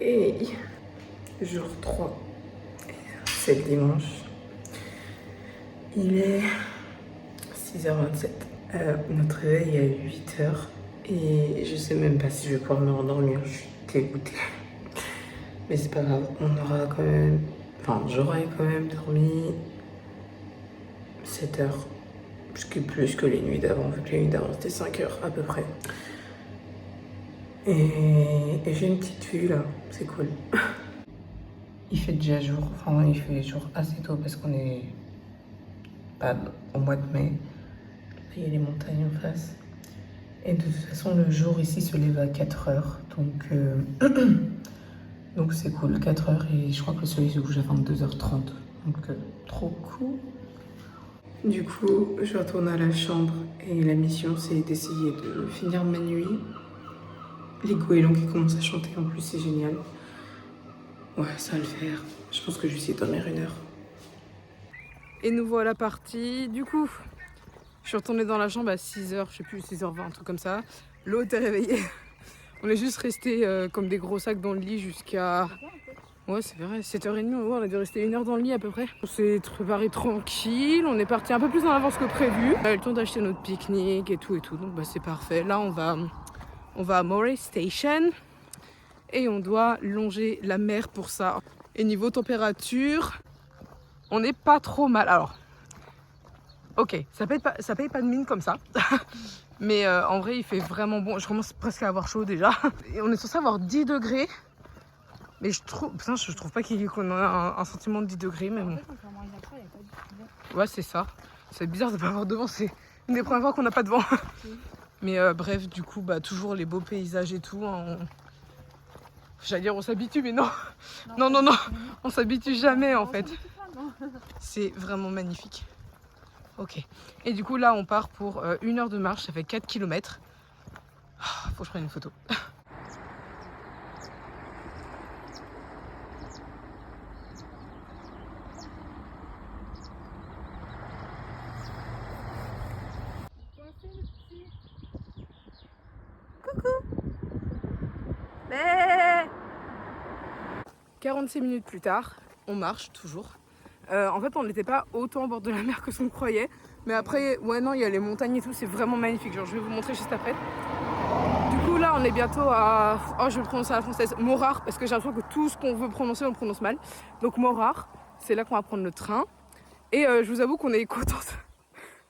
Hey, jour 3, c'est le dimanche. Il est 6h27. Notre réveil est à 8h et je sais même pas si je vais pouvoir me rendormir. Je suis dégoûtée. Mais c'est pas grave, on aura quand même. Enfin, j'aurai quand même dormi 7 heures. Ce qui est plus que les nuits d'avant, vu que les nuits d'avant c'était 5 heures à peu près. Et j'ai une petite vue là, c'est cool. Il fait déjà jour, enfin il fait jour assez tôt parce qu'on est pas au mois de mai. Là, il y a les montagnes en face. Et de toute façon, le jour ici se lève à 4h. Donc c'est cool, 4h. Et je crois que le soleil se couche à 22h30. Donc trop cool. Du coup, je retourne à la chambre. Et la mission, c'est d'essayer de finir ma nuit. Les goélands qui commencent à chanter en plus, c'est génial. Ouais, ça va le faire. Je pense que je vais essayer de dormir 1 heure. Et nous voilà partis. Du coup, je suis retournée dans la chambre à 6h, je sais plus, 6h20, un truc comme ça. L'autre est réveillé. On est juste restés comme des gros sacs dans le lit jusqu'à... Ouais, c'est vrai, 7h30, on a dû rester 1 heure dans le lit à peu près. On s'est préparé tranquille, on est parti un peu plus en avance que prévu. On a eu le temps d'acheter notre pique-nique et tout, donc bah, c'est parfait. Là, on va à Moray Station et on doit longer la mer pour ça. Et niveau température, on n'est pas trop mal. Alors, ok, ça paye pas de mine comme ça. Mais en vrai, il fait vraiment bon. Je commence presque à avoir chaud déjà. Et on est censé avoir 10 degrés. Mais je trouve pas qu'on a un sentiment de 10 degrés. Mais bon. Ouais, c'est ça. C'est bizarre de pas avoir de vent. C'est une des premières fois qu'on n'a pas de vent. Mais bref, du coup, bah, toujours les beaux paysages et tout. Hein, j'allais dire on s'habitue, mais non. Non. On s'habitue jamais en fait. C'est vraiment magnifique. Ok. Et du coup, là, on part pour 1 heure de marche. Ça fait 4 km. Faut que je prenne une photo. Coucou. 46 minutes plus tard, on marche toujours. En fait, on n'était pas autant au bord de la mer que ce qu'on croyait. Mais après, ouais, non, il y a les montagnes et tout, c'est vraiment magnifique. Genre, je vais vous montrer juste après. Du coup, là, on est bientôt à... Oh, je vais le prononcer à la française. Morar, parce que j'ai l'impression que tout ce qu'on veut prononcer, on le prononce mal. Donc, Morar, c'est là qu'on va prendre le train. Et je vous avoue qu'on est contente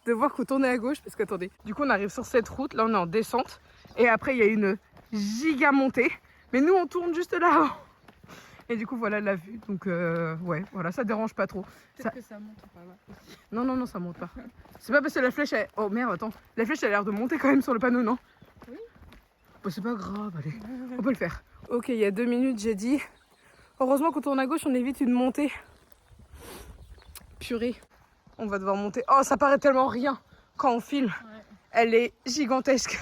de voir qu'on tournait à gauche. Parce qu'attendez, du coup, on arrive sur cette route. Là, on est en descente. Et après, il y a une giga montée. Mais nous, on tourne juste là. Et du coup, voilà la vue. Donc, ouais, voilà, ça dérange pas trop. Peut-être que ça monte pas. Ouais. Non, ça monte pas. C'est pas parce que la flèche, elle... Oh merde, attends. La flèche, elle a l'air de monter quand même sur le panneau, non? Oui. Bah, c'est pas grave, allez. On peut le faire. Ok, il y a 2 minutes, j'ai dit. Heureusement, quand on tourne à gauche, on évite une montée. Purée. On va devoir monter. Oh, ça paraît tellement rien quand on filme. Ouais. Elle est gigantesque.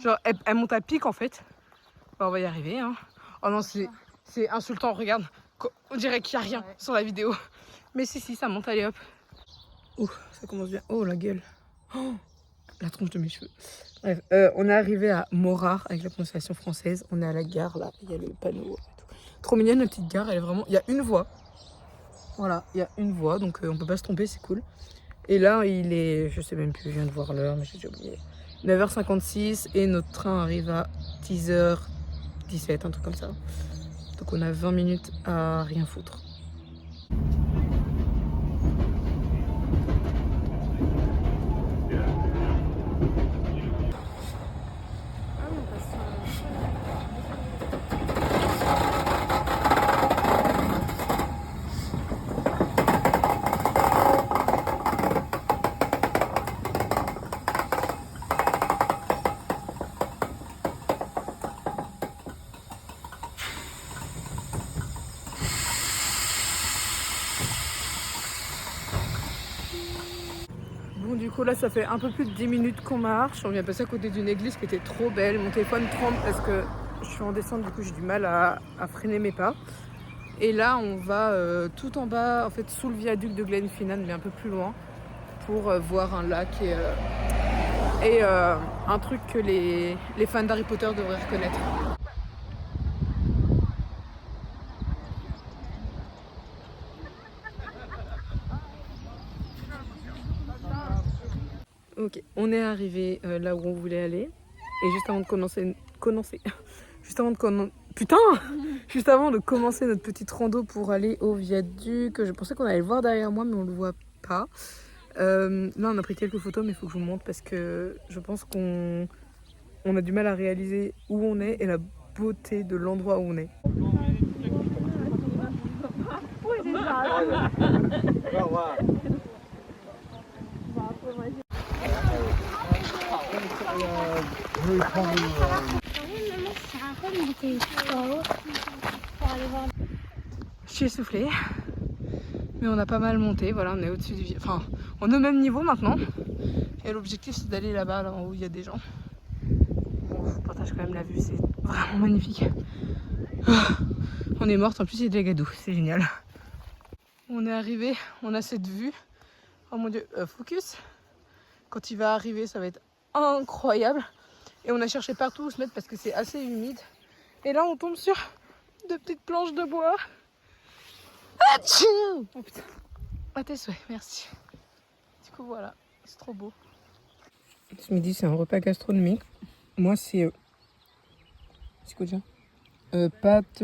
Genre, elle monte à pic en fait. Bah, on va y arriver, hein. Oh non, c'est insultant, regarde. On dirait qu'il n'y a rien sur la vidéo. Mais si, ça monte, allez hop. Ouh, ça commence bien. Oh, la gueule. Oh, la tronche de mes cheveux. Bref, on est arrivé à Morar avec la prononciation française. On est à la gare, là. Il y a le panneau et tout. Trop mignonne, la petite gare. Elle est vraiment... Il y a une voie. Voilà, il y a une voie, donc on peut pas se tromper, c'est cool. Et là, il est... Je sais même plus, je viens de voir l'heure, mais j'ai déjà oublié. 9h56 et notre train arrive à 10h17, un truc comme ça. Donc on a 20 minutes à rien foutre. Bon, du coup là ça fait un peu plus de 10 minutes qu'on marche. On vient passer à côté d'une église qui était trop belle. Mon téléphone tremble parce que je suis en descente, du coup j'ai du mal à freiner mes pas. Et là on va tout en bas, en fait sous le viaduc de Glenfinnan, mais un peu plus loin, pour voir un lac et un truc que les fans d'Harry Potter devraient reconnaître. Ok, on est arrivé là où on voulait aller. Et juste avant de juste avant de juste avant de commencer notre petite rando pour aller au viaduc, je pensais qu'on allait le voir derrière moi, mais on le voit pas. Là, on a pris quelques photos, mais il faut que je vous montre parce que je pense qu'on a du mal à réaliser où on est et la beauté de l'endroit où on est. Je suis essoufflée, mais on a pas mal monté. Voilà, on est au-dessus du... Enfin, on est au même niveau maintenant. Et l'objectif, c'est d'aller là-bas, là en haut, il y a des gens. Bon, je vous partage quand même la vue, c'est vraiment magnifique. On est morte, en plus il y a des gadous, c'est génial. On est arrivé, on a cette vue. Oh mon dieu, focus. Quand il va arriver, ça va être incroyable. Et on a cherché partout où se mettre parce que c'est assez humide. Et là, on tombe sur de petites planches de bois. Atchou! Oh putain. À tes souhaits, merci. Du coup, voilà, c'est trop beau. Ce midi, c'est un repas gastronomique. Moi, c'est. C'est quoi déjà? Pâtes,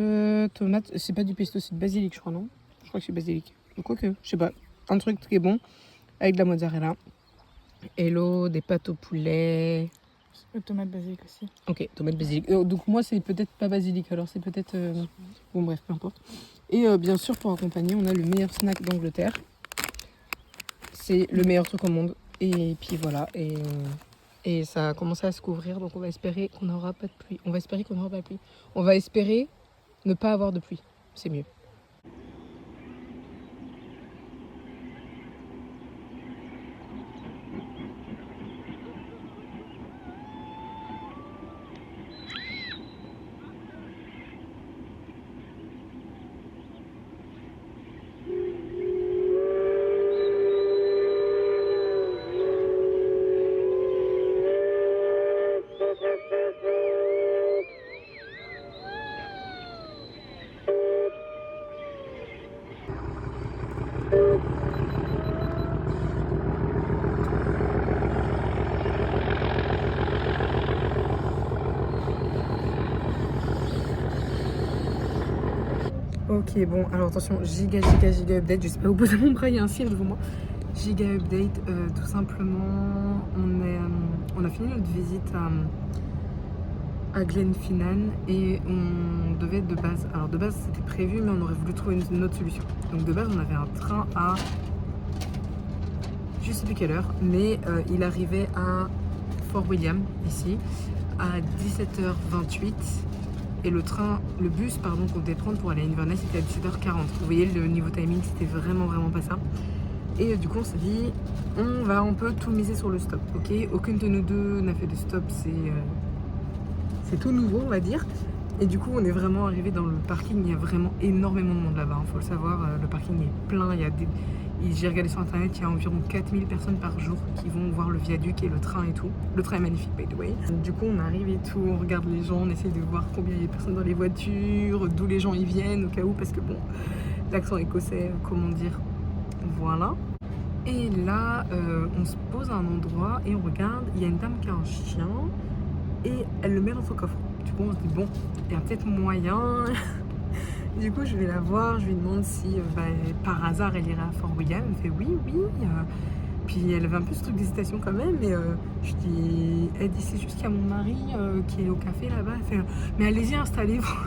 tomates. C'est pas du pesto, c'est du basilic, je crois, non? Je crois que c'est basilic. Quoique, je sais pas. Un truc très bon avec de la mozzarella. Hello, des pâtes au poulet. Tomate basilic aussi. Ok, tomate basilic. Donc moi, c'est peut-être pas basilic, alors c'est peut-être... Bon bref, peu importe. Et bien sûr, pour accompagner, on a le meilleur snack d'Angleterre. C'est le meilleur truc au monde. Et puis voilà, et ça a commencé à se couvrir, donc on va espérer qu'on n'aura pas de pluie. On va espérer qu'on n'aura pas de pluie. On va espérer ne pas avoir de pluie. C'est mieux. Ok, bon, alors attention, giga update. Je sais pas où poser mon bras, il y a un cire devant moi. Giga update, tout simplement, on a fini notre visite à Glenfinnan et on devait être de base. Alors de base, c'était prévu, mais on aurait voulu trouver une autre solution. Donc de base, on avait un train à je sais plus quelle heure, mais il arrivait à Fort William, ici, à 17h28. Et le bus qu'on devait prendre pour aller à Inverness, c'était à 17h40. Vous voyez, le niveau timing, c'était vraiment pas ça. Et du coup, on s'est dit, on peut tout miser sur le stop, ok? Aucune de nous deux n'a fait de stop, c'est tout nouveau, on va dire. Et du coup, on est vraiment arrivé dans le parking. Il y a vraiment énormément de monde là-bas, faut le savoir. Le parking est plein. J'ai regardé sur internet, il y a environ 4000 personnes par jour qui vont voir le viaduc et le train et tout. Le train est magnifique, by the way. Du coup, on arrive et tout, on regarde les gens, on essaie de voir combien il y a de personnes dans les voitures, d'où les gens y viennent, au cas où, parce que bon, l'accent écossais, comment dire, voilà. Et là, on se pose à un endroit et on regarde, il y a une dame qui a un chien et elle le met dans son coffre. Du coup, on se dit, bon, il y a peut-être moyen. Du coup, je vais la voir, je lui demande si par hasard elle irait à Fort William. Elle me fait oui. Puis elle avait un peu ce truc d'hésitation quand même. Et elle dit c'est juste qu'il y a mon mari qui est au café là-bas. Elle fait mais allez-y, installez-vous.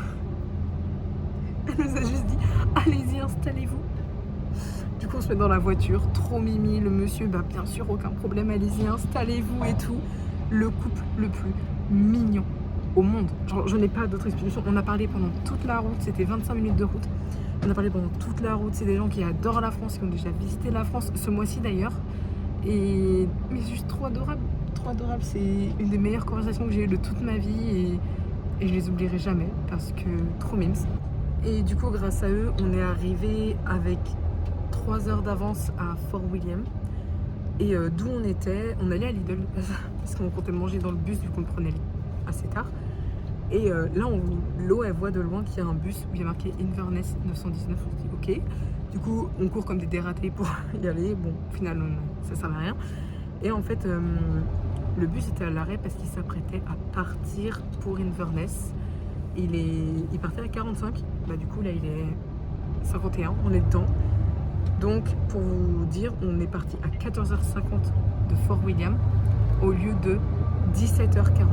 Elle nous a juste dit allez-y, installez-vous. Du coup, on se met dans la voiture, trop mimi. Le monsieur, bien sûr, aucun problème, allez-y, installez-vous et tout. Le couple le plus mignon au monde. Genre, je n'ai pas d'autre explication. On a parlé pendant toute la route, c'était 25 minutes de route. On a parlé pendant toute la route. C'est des gens qui adorent la France, qui ont déjà visité la France ce mois-ci d'ailleurs. Mais c'est juste trop adorable. Trop adorable. C'est une des meilleures conversations que j'ai eues de toute ma vie et je les oublierai jamais parce que trop mimes. Et du coup, grâce à eux, on est arrivé avec 3 heures d'avance à Fort William. Et d'où on était, on allait à Lidl parce qu'on comptait manger dans le bus vu qu'on le prenait assez tard. Et là, l'eau, elle voit de loin qu'il y a un bus où il y a marqué Inverness 919. On se dit ok. Du coup, on court comme des dératés pour y aller. Bon, au final, ça ne servait à rien. Et en fait, le bus était à l'arrêt parce qu'il s'apprêtait à partir pour Inverness. Il partait à 45. Bah, du coup, là, il est 51. On est dedans. Donc, pour vous dire, on est parti à 14h50 de Fort William au lieu de 17h40.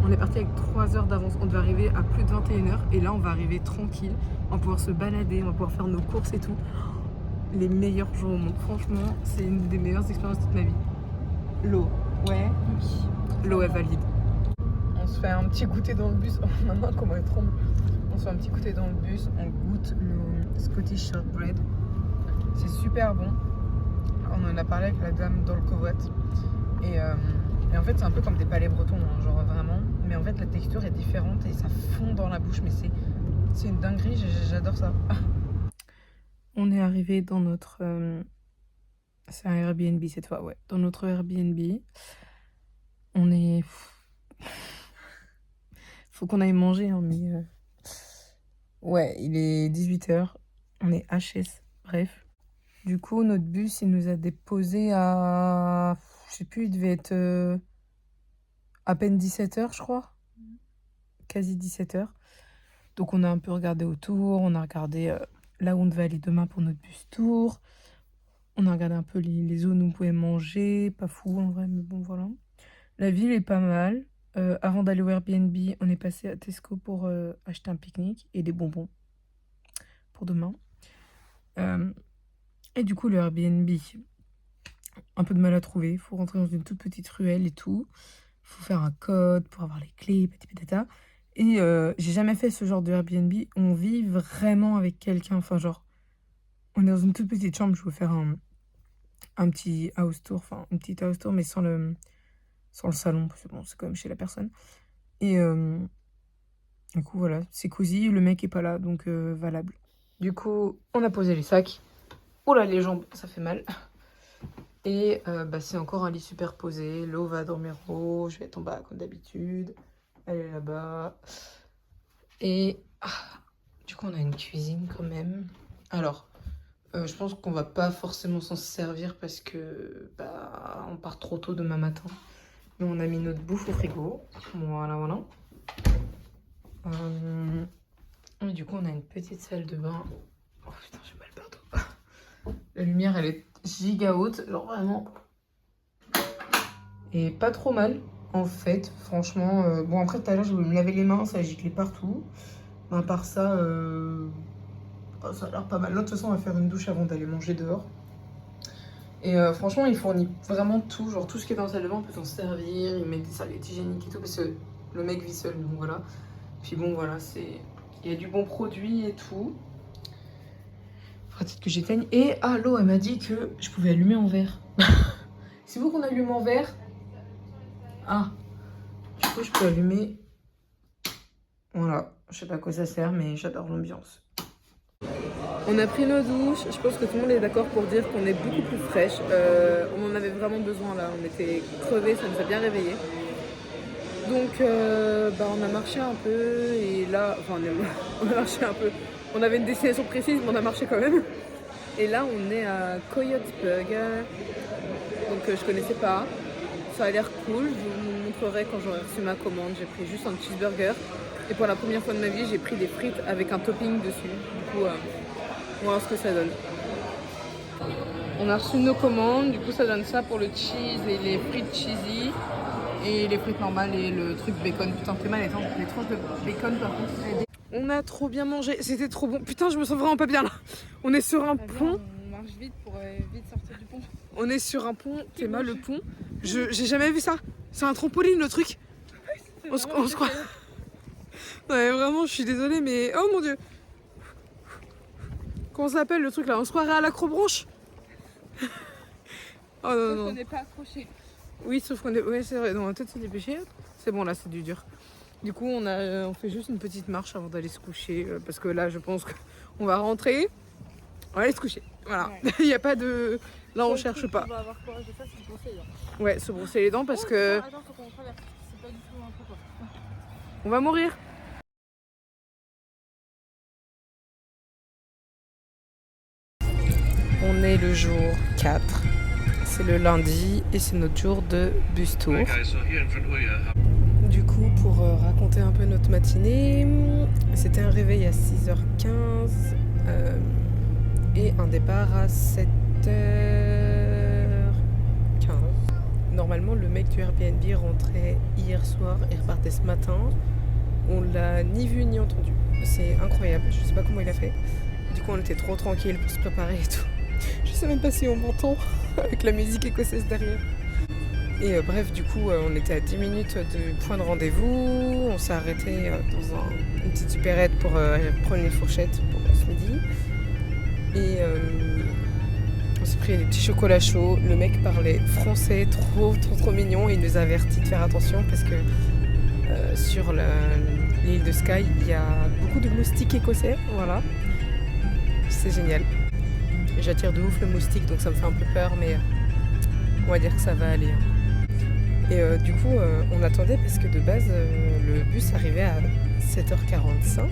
On est parti avec 3 heures d'avance. On devait arriver à plus de 21h. Et là, on va arriver tranquille. On va pouvoir se balader, on va pouvoir faire nos courses et tout. Les meilleurs jours au monde. Franchement, c'est une des meilleures expériences de toute ma vie. L'eau, ouais. Oui. L'eau est valide. On se fait un petit goûter dans le bus. Oh maman, comment elle tremble. On se fait un petit goûter dans le bus. On goûte le Scottish Shortbread. C'est super bon. On en a parlé avec la dame dans le covoite. Et en fait, c'est un peu comme des palais bretons, hein, genre vraiment. Mais en fait, la texture est différente et ça fond dans la bouche. Mais c'est une dinguerie, j'adore ça. On est arrivé dans notre... c'est un Airbnb cette fois, ouais. Dans notre Airbnb, on est... Faut qu'on aille manger, hein, mais... Ouais, il est 18h. On est HS, bref. Du coup, notre bus, il nous a déposé à... Je sais plus, il devait être à peine 17h, je crois. Quasi 17h. Donc, on a un peu regardé autour. On a regardé là où on devait aller demain pour notre bus tour. On a regardé un peu les zones où on pouvait manger. Pas fou, en vrai, mais bon, voilà. La ville est pas mal. Avant d'aller au Airbnb, on est passé à Tesco pour acheter un pique-nique et des bonbons pour demain. Et du coup, le Airbnb, un peu de mal à trouver. Il faut rentrer dans une toute petite ruelle et tout. Il faut faire un code pour avoir les clés, petit patata. Et j'ai jamais fait ce genre de Airbnb. On vit vraiment avec quelqu'un. Enfin, genre, on est dans une toute petite chambre. Je veux faire un petit house tour. Enfin, une petite house tour, mais sans le salon. Parce que bon, c'est quand même chez la personne. Et du coup, voilà, c'est cosy. Le mec est pas là, donc valable. Du coup, on a posé les sacs. Oh là, les jambes, ça fait mal. Et bah, c'est encore un lit superposé. L'eau va dormir haut. Je vais être en bas comme d'habitude. Elle est là-bas. Et du coup, on a une cuisine quand même. Alors, je pense qu'on va pas forcément s'en servir parce que bah, on part trop tôt demain matin. Mais on a mis notre bouffe au frigo. Voilà, voilà. Et du coup, on a une petite salle de bain. Oh putain, j'ai mal partout. La lumière, elle est giga haute. Genre vraiment. Et pas trop mal, en fait. Franchement. Bon, après, tout à l'heure, je voulais me laver les mains. Ça a giclé partout. Mais à part ça, ça a l'air pas mal. Là, de toute façon, on va faire une douche avant d'aller manger dehors. Et franchement, il fournit vraiment tout. Genre, tout ce qui est dans la salle de bain, on peut s'en servir. Il met des serviettes hygiéniques et tout. Parce que le mec vit seul, donc voilà. Puis bon, voilà, c'est... Il y a du bon produit et tout. Faudra peut-être que j'éteigne. Et l'eau, elle m'a dit que je pouvais allumer en verre. C'est vous qu'on allume en verre? Ah. Du coup, je peux allumer. Voilà. Je sais pas à quoi ça sert, mais j'adore l'ambiance. On a pris nos douches. Je pense que tout le monde est d'accord pour dire qu'on est beaucoup plus fraîche. On en avait vraiment besoin là. On était crevés, ça nous a bien réveillés. Donc, on a marché un peu et là, enfin, on a marché un peu. On avait une destination précise, mais on a marché quand même. Et là, on est à Coyote Burger. Donc, je connaissais pas. Ça a l'air cool. Je vous montrerai quand j'aurai reçu ma commande. J'ai pris juste un cheeseburger. Et pour la première fois de ma vie, j'ai pris des frites avec un topping dessus. Du coup, on va voir ce que ça donne. On a reçu nos commandes. Du coup, ça donne ça pour le cheese et les frites cheesy. Et les frites normales et le truc bacon. Putain, t'es mal, attends, les tranches de bacon par contre. On a trop bien mangé, c'était trop bon. Putain, je me sens vraiment pas bien là. On est sur un pont. On marche vite pour vite sortir du pont. On est sur un pont, t'es mal le pont. J'ai jamais vu ça. C'est un trampoline le truc. On se croit. Ouais, vraiment, je suis désolée, mais oh mon dieu. Comment ça s'appelle le truc là? On se croirait à l'acrobranche. Oh non, non. On n'est pas accroché. Oui, sauf qu'on est... Ouais, c'est vrai, on va peut-être se dépêcher. C'est bon, là, c'est du dur. Du coup, on fait juste une petite marche avant d'aller se coucher. Parce que là, je pense qu'on va rentrer. On va aller se coucher. Voilà. Ouais. Il n'y a pas de... Là, on cherche pas. On va avoir courage de ça, c'est se brosser les dents. Ouais, se brosser les dents parce que... Attends, faut qu'on traverse. C'est pas du tout un peu quoi. On va mourir. On est le jour 4. c'est le lundi et c'est notre jour de bus tour. Du coup, pour raconter un peu notre matinée, c'était un réveil à 6h15 et un départ à 7h15. Normalement, le mec du Airbnb rentrait hier soir et repartait ce matin. On l'a ni vu ni entendu. C'est incroyable, je sais pas comment il a fait. Du coup, on était trop tranquille pour se préparer et tout. Je sais même pas si on m'entend avec la musique écossaise derrière. Et bref, du coup, on était à 10 minutes du point de rendez-vous. On s'est arrêté dans une petite supérette pour prendre une fourchette pour ce midi. Et on s'est pris des petits chocolats chauds. Le mec parlait français, trop mignon. Il nous a averti de faire attention parce que sur l'île de Skye, il y a beaucoup de moustiques écossais. Voilà, c'est génial. J'attire de ouf le moustique, donc ça me fait un peu peur, mais on va dire que ça va aller. Et du coup, on attendait parce que de base, le bus arrivait à 7h45.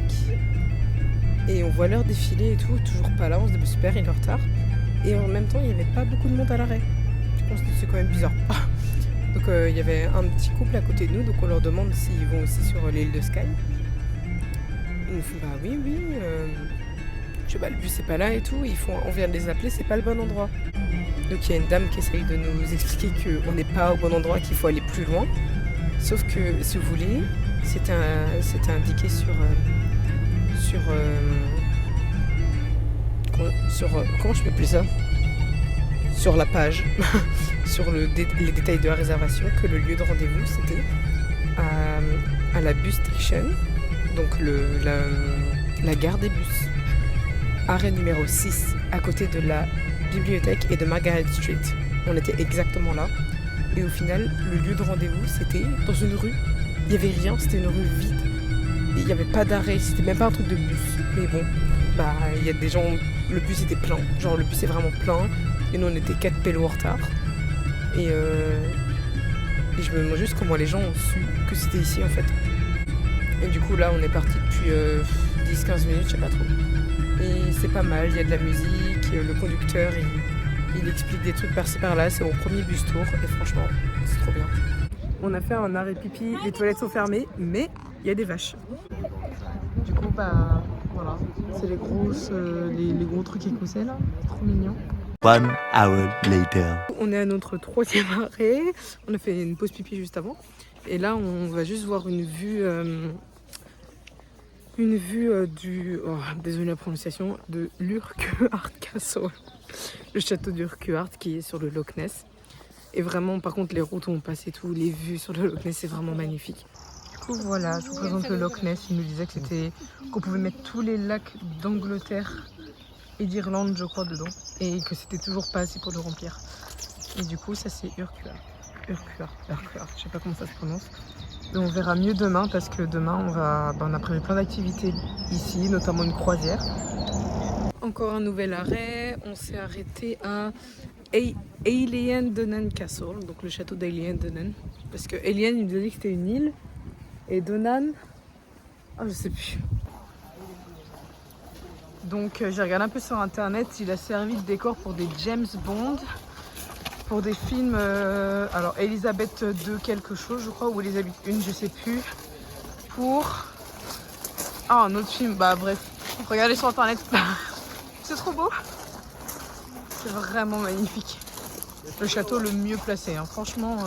Et on voit l'heure défiler et tout, toujours pas là, on se dit super, il est en retard. Et en même temps, il n'y avait pas beaucoup de monde à l'arrêt. Du coup, on se dit c'est quand même bizarre. Donc il y avait un petit couple à côté de nous, donc on leur demande s'ils vont aussi sur l'île de Skye. Ils nous font bah oui. Je sais pas, le bus c'est pas là et tout. On vient de les appeler, c'est pas le bon endroit. Donc il y a une dame qui essaye de nous expliquer qu'on n'est pas au bon endroit, qu'il faut aller plus loin. Sauf que si vous voulez, c'était indiqué sur comment je peux appeler ça ? Sur la page, sur les détails de la réservation, que le lieu de rendez-vous c'était à la bus station, donc la gare des bus. Arrêt numéro 6, à côté de la bibliothèque et de Margaret Street. On était exactement là. Et au final, le lieu de rendez-vous, c'était dans une rue. Il n'y avait rien, c'était une rue vide. Il n'y avait pas d'arrêt, c'était même pas un truc de bus. Mais bon, il y a des gens, le bus était plein. Genre le bus est vraiment plein. Et nous on était 4 pélos en retard. Et je me demande juste comment les gens ont su que c'était ici en fait. Et du coup là on est parti depuis 10-15 minutes, je sais pas trop. Et c'est pas mal, il y a de la musique, le conducteur il explique des trucs par-ci par-là, c'est mon premier bus tour et franchement c'est trop bien. On a fait un arrêt pipi, les toilettes sont fermées, mais il y a des vaches. Du coup voilà, c'est les gros trucs écossais là, trop mignon. 1 hour later. On est à notre 3e arrêt, on a fait une pause pipi juste avant et là on va juste voir une vue désolé la prononciation, de l'Urquhart Castle, le château d'Urquhart qui est sur le Loch Ness. Et vraiment, par contre, les routes où on passe et tout, les vues sur le Loch Ness, c'est vraiment magnifique. Du coup, voilà, je vous présente le Loch Ness. Il nous disait qu'on pouvait mettre tous les lacs d'Angleterre et d'Irlande, je crois, dedans, et que c'était toujours pas assez pour le remplir. Et du coup, ça c'est Urquhart, je sais pas comment ça se prononce. Et on verra mieux demain parce que demain on a prévu plein d'activités ici, notamment une croisière. Encore un nouvel arrêt, on s'est arrêté à Ailill Castle, donc le château d'Ailill. Parce que Ailill il nous a dit que c'était une île et Donan, je sais plus. Donc j'ai regardé un peu sur internet, il a servi de décor pour des James Bond. Pour des films, alors Elisabeth II quelque chose je crois, ou Elisabeth I, je sais plus. Pour un autre film, bref, regardez sur internet. C'est trop beau. C'est vraiment magnifique. Le château le mieux placé, hein. Franchement.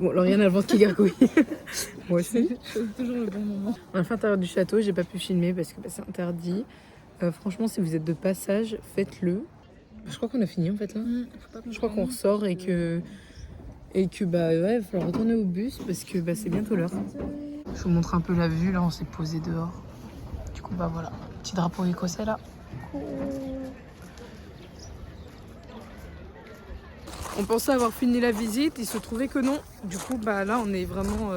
Bon, Lauriane a le ventre qui gargouille. Moi aussi. C'est toujours le bon moment. On a fait l'intérieur du château, j'ai pas pu filmer parce que c'est interdit. Franchement, si vous êtes de passage, faites-le. Je crois qu'on a fini en fait là. Je crois qu'on ressort et que il va falloir retourner au bus parce que c'est bientôt l'heure. Je vous montre un peu la vue, là on s'est posé dehors. Du coup voilà, petit drapeau écossais là. cool. On pensait avoir fini la visite, il se trouvait que non. Du coup, bah là, on est vraiment...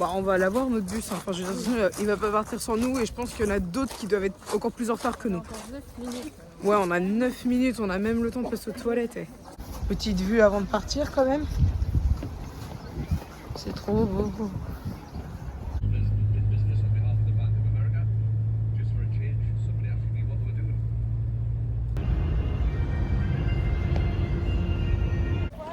on va l'avoir notre bus. Hein. Enfin, je veux dire, il va pas partir sans nous et je pense qu'il y en a d'autres qui doivent être encore plus en retard que nous. Encore 9 minutes. Ouais, on a 9 minutes, on a même le temps de passer aux toilettes. Petite vue avant de partir quand même. C'est trop beau.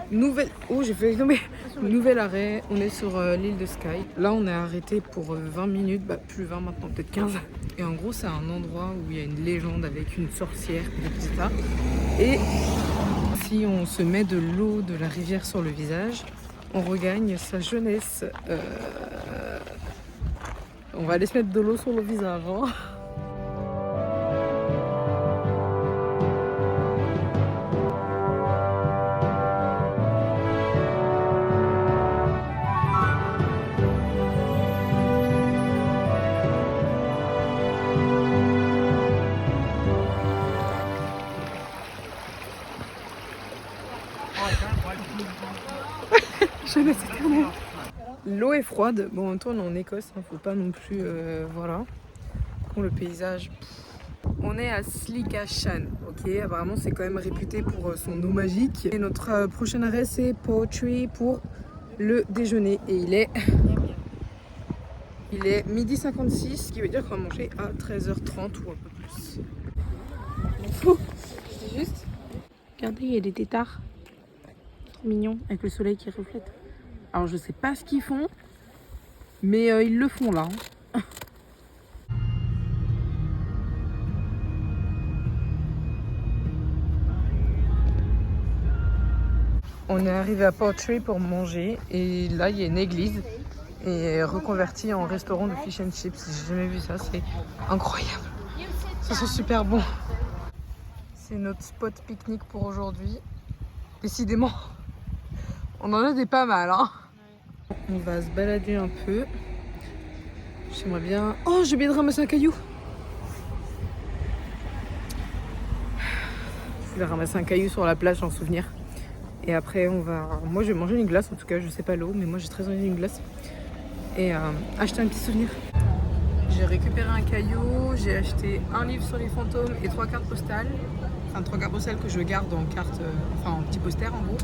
Nouvelle... Oh, j'ai fait tomber. Nouvel arrêt, on est sur l'île de Skye. Là, on est arrêté pour 20 minutes, plus 20 maintenant, peut-être 15. Et en gros, c'est un endroit où il y a une légende avec une sorcière, etc. Et si on se met de l'eau de la rivière sur le visage, on regagne sa jeunesse. On va aller se mettre de l'eau sur le visage. Hein. Jeunesse éternelle. L'eau est froide. Bon, en même temps, on est en Écosse, hein, faut pas non plus. Voilà. Bon, le paysage. On est à Sligashan, ok. Apparemment, c'est quand même réputé pour son eau magique. Et notre prochain arrêt, c'est Poetry pour le déjeuner. Et il est 12h56, ce qui veut dire qu'on va manger à 13h30 ou un peu plus. C'est juste. Regardez, il y a des têtards. Trop mignon, avec le soleil qui reflète. Alors je sais pas ce qu'ils font, mais ils le font là. Hein. On est arrivé à Portree pour manger et là il y a une église et reconvertie en restaurant de fish and chips. J'ai jamais vu ça, c'est incroyable. Ça sent super bon. C'est notre spot pique-nique pour aujourd'hui. Décidément, on en a des pas mal. Hein. On va se balader un peu. J'aimerais bien... Oh, j'ai oublié de ramasser un caillou. Je vais ramasser un caillou sur la plage en souvenir. Et après, on va... Moi, je vais manger une glace. En tout cas, je sais pas l'eau, mais moi, j'ai très envie d'une glace. Et acheter un petit souvenir. J'ai récupéré un caillou. J'ai acheté un livre sur les fantômes et 3 cartes postales. Enfin, 3 cartes postales que je garde en carte... en petit poster, en gros.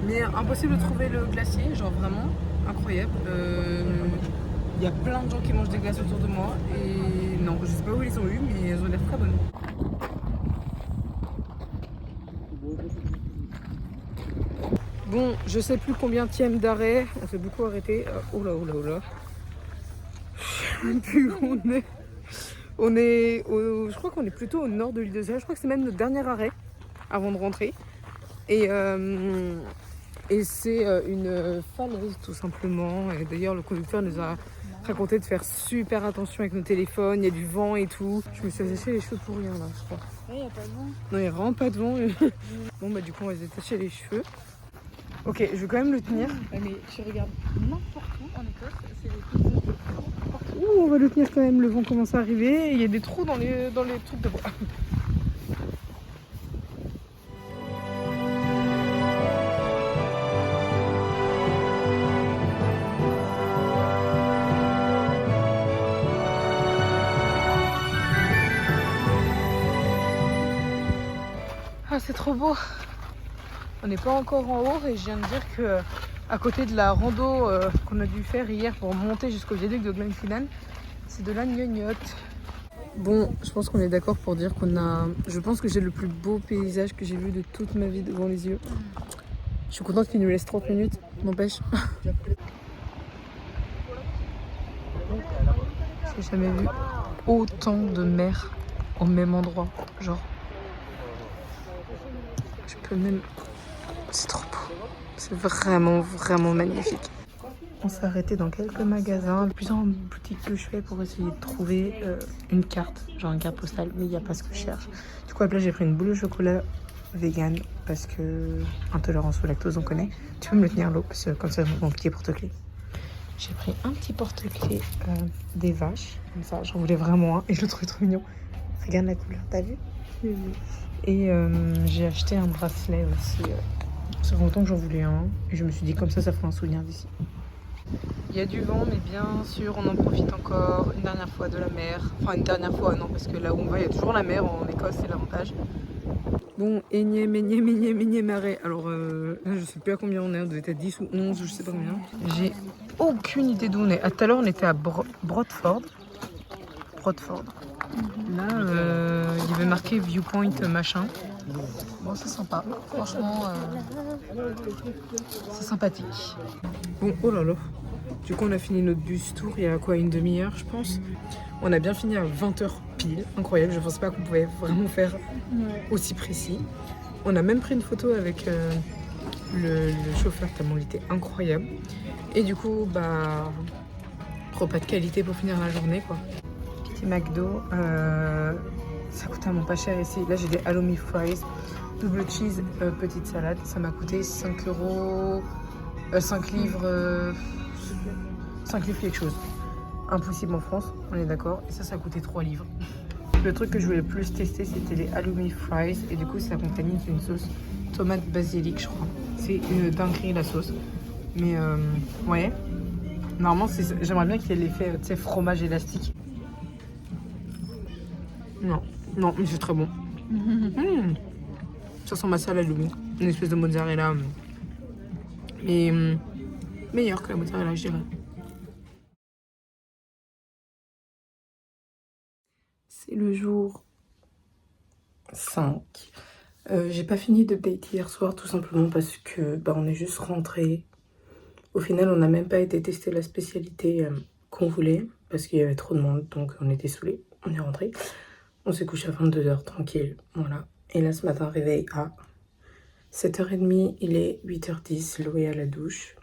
Mais impossible de trouver le glacier, genre vraiment incroyable. Il y a plein de gens qui mangent des glaces autour de moi et non, je sais pas où ils ont eu, mais elles ont l'air très bonnes. Bon, je sais plus combienième d'arrêt, on s'est beaucoup arrêté. Oh là. Je sais même plus où on est. Je crois qu'on est plutôt au nord de l'île de Skye. Je crois que c'est même notre dernier arrêt avant de rentrer. Et c'est une falaise tout simplement. Et d'ailleurs le conducteur nous a raconté de faire super attention avec nos téléphones. Il y a du vent et tout. Je me suis séché les cheveux pour rien là, je crois. Ouais, il n'y a pas de vent. Non, il n'y a vraiment pas de vent. Bon bah du coup on va se détacher les cheveux. Ok, je vais quand même le tenir. Ouais, mais tu regardes n'importe où en Écosse, c'est les pizzas. Ouh, on va le tenir quand même, le vent commence à arriver. Et il y a des trous dans les trucs de bois. Ah, c'est trop beau. On n'est pas encore en haut et je viens de dire que à côté de la rando qu'on a dû faire hier pour monter jusqu'au viaduc de Glenfinnan, c'est de la gnognotte. Bon, je pense qu'on est d'accord pour dire qu'on a... Je pense que j'ai le plus beau paysage que j'ai vu de toute ma vie devant les yeux. Je suis contente qu'il nous laisse 30 minutes, n'empêche. J'ai jamais vu autant de mer au même endroit. Genre, je peux même... C'est trop beau. C'est vraiment, vraiment magnifique. On s'est arrêté dans quelques magasins, plusieurs boutiques que je fais pour essayer de trouver une carte, genre une carte postale, mais il n'y a pas ce que je cherche. Du coup, à la place, j'ai pris une boule au chocolat vegan parce que intolérance au lactose, on connaît. Tu peux me le tenir l'eau, parce que comme ça, mon petit porte-clés. J'ai pris un petit porte-clés des vaches, comme ça, j'en voulais vraiment un et je le trouvais trop mignon. Regarde la couleur, t'as vu? Et j'ai acheté un bracelet aussi. Ça fait longtemps que j'en voulais un. Et je me suis dit comme ça fera un souvenir d'ici. Il y a du vent, mais bien sûr, on en profite encore une dernière fois de la mer. Enfin, une dernière fois, non, parce que là où on va, il y a toujours la mer en Écosse, c'est l'avantage. Bon, énième arrêt. Alors, là, je sais plus à combien on est, on devait être 10 ou 11, je sais pas combien. J'ai aucune idée d'où on est. Tout à l'heure, on était à Brodford. Là, il y avait marqué Viewpoint machin. Bon, c'est sympa. Franchement, c'est sympathique. Bon, oh là là. Du coup, on a fini notre bus tour il y a quoi, une demi-heure, je pense. On a bien fini à 20h pile. Incroyable, je pensais pas qu'on pouvait vraiment faire aussi précis. On a même pris une photo avec le chauffeur tellement il était incroyable. Et du coup, bah, repas de qualité pour finir la journée, quoi. Petit McDo, ça coûte tellement pas cher ici. Là, j'ai des halloumi fries, double cheese, petite salade. Ça m'a coûté 5 €, 5 livres, 5 livres quelque chose. Impossible en France, on est d'accord. Et ça a coûté 3 livres. Le truc que je voulais le plus tester, c'était les halloumi fries. Et du coup, ça accompagne d'une sauce tomate basilic, je crois. C'est une dinguerie, la sauce. Mais ouais. Normalement, j'aimerais bien qu'il y ait l'effet, tu sais, fromage élastique. Non, mais c'est très bon. Ça sent ma salade halloumi. Une espèce de mozzarella. Mais meilleur que la mozzarella, je dirais. C'est le jour 5. J'ai pas fini de date hier soir tout simplement parce que on est juste rentré. Au final, on n'a même pas été tester la spécialité qu'on voulait parce qu'il y avait trop de monde, donc on était saoulés. On est rentré. On s'est couché à 22h tranquille, voilà. Et là ce matin, réveil à 7h30, il est 8h10, Loé à la douche.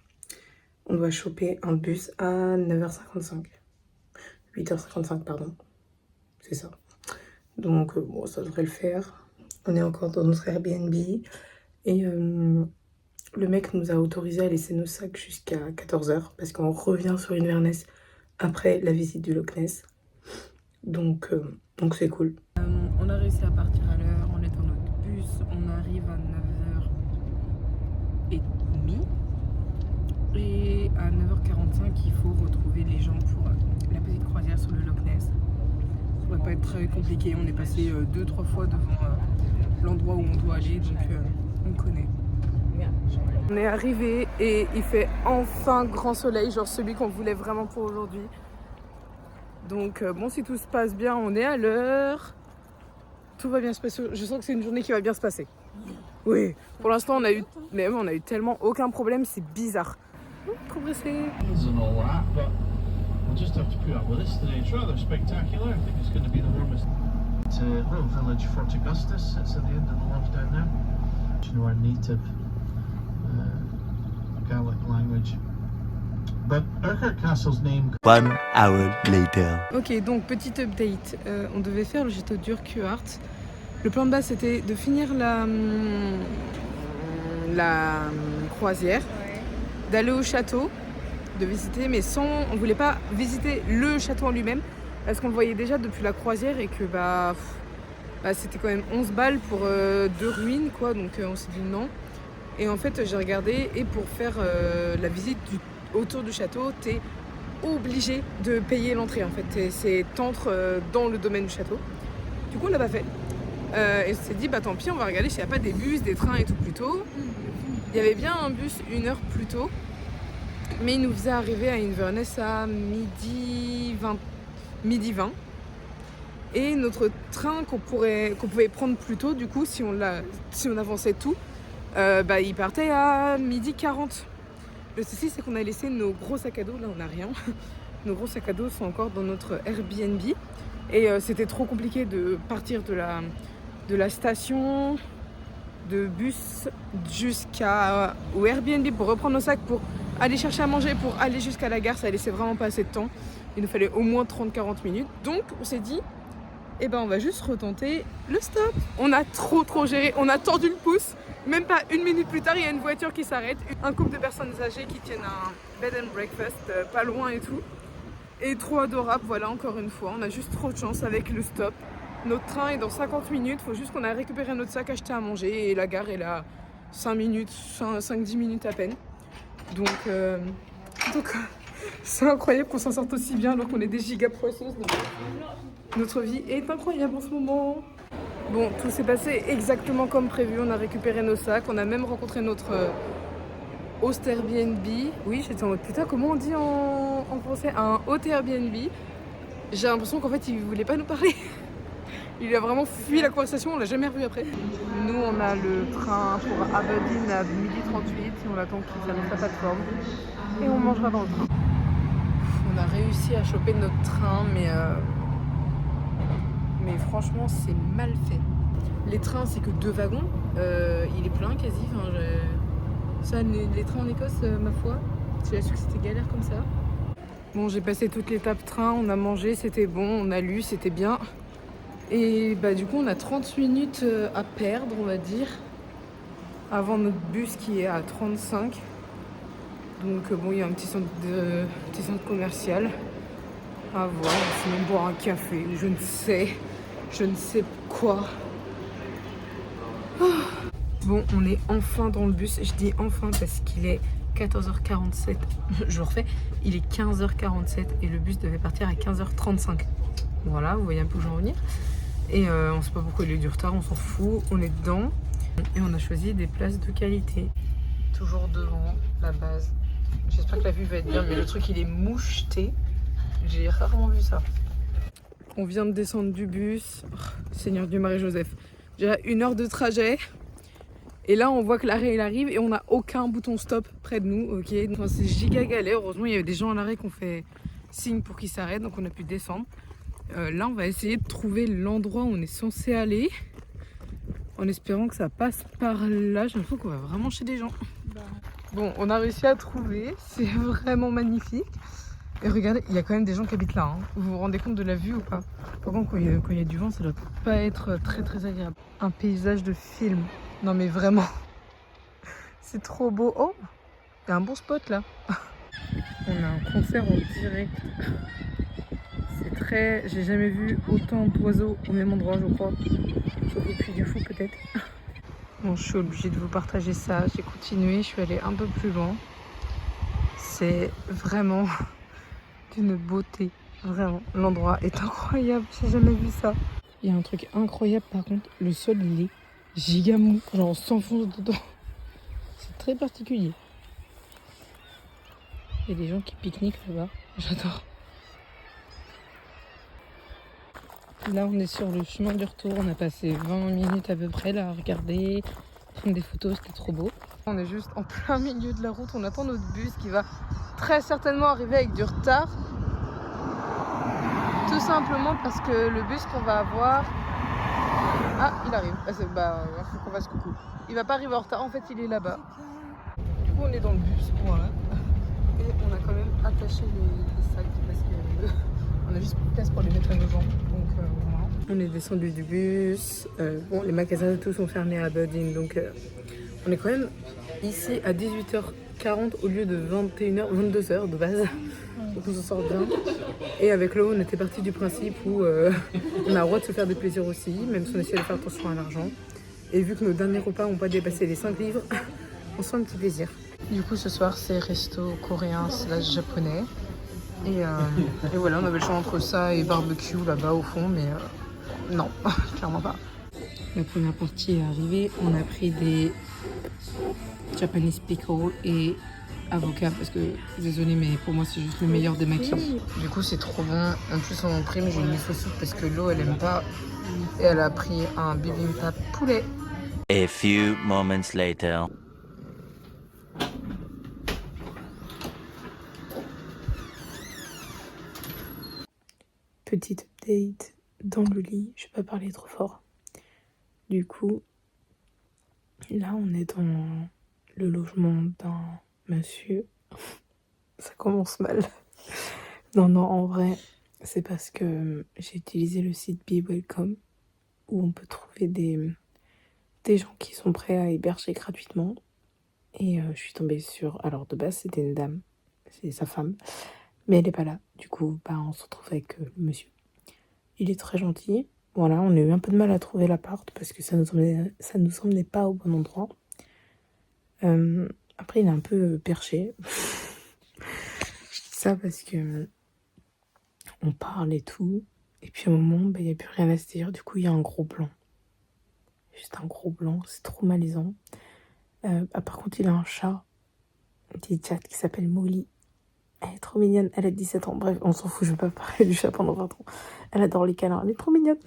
On doit choper un bus à 9h55. 8h55, pardon. C'est ça. Donc, bon, ça devrait le faire. On est encore dans notre Airbnb. Et le mec nous a autorisé à laisser nos sacs jusqu'à 14h. Parce qu'on revient sur Inverness après la visite du Loch Ness. Donc c'est cool. On a réussi à partir à l'heure. On est dans notre bus. On arrive à 9h30. Et à 9h45, il faut retrouver les gens pour la petite croisière sur le Loch Ness. Ça va pas être très compliqué. On est passé 2-3 fois devant l'endroit où on doit aller, donc on connaît. On est arrivé et il fait enfin grand soleil, genre celui qu'on voulait vraiment pour aujourd'hui. Donc bon, si tout se passe bien, on est à l'heure. Tout va bien se passer. Je sens que c'est une journée qui va bien se passer. Oui, pour l'instant on a eu tellement aucun problème, c'est bizarre. Trop pressé. We'll just have to put up with this today. It's rather spectacular. I think it's going to be the warmest. It's a little village, Fort Augustus. It's at the end of the loch down there. You know, our native Gaelic language. But Urquhart Castle's name. 1 hour later. Ok, donc petite update. On devait faire le château d'Urquhart. Le plan de base c'était de finir la croisière, d'aller au château, de visiter, mais on voulait pas visiter le château en lui-même parce qu'on le voyait déjà depuis la croisière et que c'était quand même 11 balles pour 2 ruines, quoi, donc on s'est dit non. Et en fait j'ai regardé et pour faire la visite autour du château, t'es obligé de payer l'entrée en fait, t'entres dans le domaine du château. Du coup on l'a pas fait et on s'est dit tant pis, on va regarder s'il n'y a pas des bus, des trains et tout plus tôt. Il y avait bien un bus 1 heure plus tôt, mais il nous faisait arriver à Inverness à midi 20. Et notre train qu'on pouvait prendre plus tôt, du coup, si on avançait tout, il partait à midi 40. Le souci, c'est qu'on a laissé nos gros sacs à dos, là on n'a rien. Nos gros sacs à dos sont encore dans notre Airbnb. Et c'était trop compliqué de partir de la station de bus jusqu'au Airbnb pour reprendre nos sacs, pour aller chercher à manger, pour aller jusqu'à la gare. Ça laissait vraiment pas assez de temps. Il nous fallait au moins 30-40 minutes. Donc on s'est dit, on va juste retenter le stop. On a trop géré, on a tordu le pouce. Même pas 1 minute plus tard, il y a une voiture qui s'arrête. Un couple de personnes âgées qui tiennent un bed and breakfast pas loin et tout. Et trop adorable, voilà, encore une fois. On a juste trop de chance avec le stop. Notre train est dans 50 minutes, faut juste qu'on aille récupérer notre sac, acheter à manger et la gare est là 5 minutes, 5-10 minutes à peine. Donc c'est incroyable qu'on s'en sorte aussi bien alors qu'on est des giga poisseuses. Notre vie est incroyable en ce moment. Bon, tout s'est passé exactement comme prévu, on a récupéré nos sacs, on a même rencontré notre host Airbnb. Oui, j'étais en mode putain, comment on dit en français? Un hôte Airbnb. J'ai l'impression qu'en fait il voulait pas nous parler. Il a vraiment fui la conversation, on l'a jamais revu après. Nous on a le train pour Aberdeen à 12h38 et on attend qu'il s'arrête la plateforme. Et on mangera dans le train. On a réussi à choper notre train mais franchement c'est mal fait. Les trains c'est que 2 wagons, il est plein quasi. Enfin, ça, les trains en Écosse, ma foi, j'ai su que c'était galère comme ça. Bon, j'ai passé toute l'étape train, on a mangé, c'était bon, on a lu, c'était bien. Et bah du coup on a 30 minutes à perdre on va dire avant notre bus qui est à 35. Donc bon il y a un petit centre commercial à voir, sinon boire un café, je ne sais quoi. Bon on est enfin dans le bus, je dis enfin parce qu'il est 14h47, je le refais, il est 15h47 et le bus devait partir à 15h35. Voilà, vous voyez un peu où j'en veux venir. Et on sait pas pourquoi il y a eu du retard, on s'en fout, on est dedans. Et on a choisi des places de qualité. Toujours devant la base. J'espère que la vue va être bien, mais le truc il est moucheté. J'ai rarement vu ça. On vient de descendre du bus. Oh, Seigneur Dieu Marie-Joseph. J'ai 1 heure de trajet. Et là on voit que l'arrêt il arrive et on n'a aucun bouton stop près de nous. Ok, enfin, c'est giga galère. Heureusement il y avait des gens à l'arrêt qui ont fait signe pour qu'ils s'arrêtent, donc on a pu descendre. Là on va essayer de trouver l'endroit où on est censé aller en espérant que ça passe par là. J'ai l'impression qu'on va vraiment chez des gens. Bon on a réussi à trouver, c'est vraiment magnifique. Et regardez, il y a quand même des gens qui habitent là, hein. Vous vous rendez compte de la vue ou pas? Par contre quand il y a du vent ça doit pas être très très agréable. Un paysage de film, non mais vraiment. C'est trop beau. Oh, il y a un bon spot là. On a un concert en direct. J'ai jamais vu autant d'oiseaux au même endroit, je crois. Sauf au Puy du Fou peut-être. Bon, je suis obligée de vous partager ça. J'ai continué, je suis allée un peu plus loin. C'est vraiment d'une beauté. Vraiment, l'endroit est incroyable. J'ai jamais vu ça. Il y a un truc incroyable par contre. Le sol, il est giga mou. Genre, on s'enfonce dedans. C'est très particulier. Il y a des gens qui pique-niquent là-bas. J'adore. Là on est sur le chemin du retour, on a passé 20 minutes à peu près là à regarder, prendre des photos, c'était trop beau. On est juste en plein milieu de la route, on attend notre bus qui va très certainement arriver avec du retard. Tout simplement parce que le bus qu'on va avoir... Ah, il arrive, bah faut qu'on fasse coucou. Il va pas arriver en retard, en fait il est là-bas. Du coup on est dans le bus, voilà. Et on a quand même attaché les sacs parce que... On a juste plus de place pour les mettre à nos jambes, donc voilà. On est descendu du bus. Bon, les magasins de tout sont fermés à Aberdeen, donc on est quand même ici à 18h40 au lieu de 22h de base. Donc on s'en sort bien. Et avec Lo, on était parti du principe où on a le droit de se faire des plaisirs aussi, même si on essaie de faire attention à l'argent. Et vu que nos derniers repas n'ont pas dépassé les 5 livres, on se fait un petit plaisir. Du coup, ce soir, c'est resto coréen / japonais. Et voilà, on avait le choix entre ça et barbecue là-bas au fond, mais non, clairement pas. La première partie est arrivée, on a pris des Japanese pickles et avocat parce que, désolée, mais pour moi c'est juste le meilleur des maquis. Du coup c'est trop bon, en plus en prime j'ai une miso soupe parce que Lo elle aime pas et elle a pris un bibimbap poulet. A few moments later. Petite update dans le lit, je vais pas parler trop fort. Du coup, là on est dans le logement d'un monsieur. Ça commence mal. Non, en vrai, c'est parce que j'ai utilisé le site Be Welcome où on peut trouver des gens qui sont prêts à héberger gratuitement. Et je suis tombée sur... Alors de base c'était une dame, c'est sa femme. Mais elle est pas là. Du coup, on se retrouve avec le monsieur. Il est très gentil. Voilà, on a eu un peu de mal à trouver l'appart parce que ça nous emmenait pas au bon endroit. Après, il est un peu perché. Je dis ça parce que on parle et tout. Et puis, au moment, il n'y a plus rien à se dire. Du coup, il y a un gros blanc. Juste un gros blanc. C'est trop malaisant. Par contre, il a un chat. Une petite chatte qui s'appelle Molly. Elle est trop mignonne. Elle a 17 ans. Bref, on s'en fout. Je vais pas parler du chat pendant 20 ans. Elle adore les câlins. Elle est trop mignonne.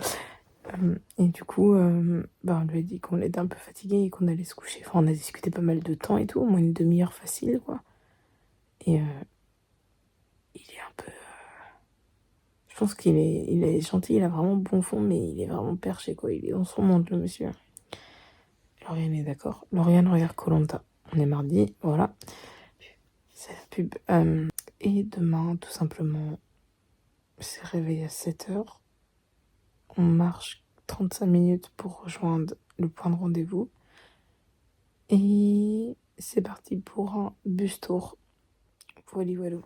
Et du coup, on lui a dit qu'on était un peu fatigué et qu'on allait se coucher. Enfin, on a discuté pas mal de temps et tout. Au moins une demi-heure facile, quoi. Et il est un peu... Je pense qu'il est gentil, il a vraiment bon fond, mais il est vraiment perché, quoi. Il est dans son monde, le monsieur. Lauriane est d'accord. Lauriane regarde koh. On est mardi, voilà. C'est la pub. Et demain, tout simplement, c'est réveillé à 7h. On marche 35 minutes pour rejoindre le point de rendez-vous. Et c'est parti pour un bus tour. Voilà, voilà.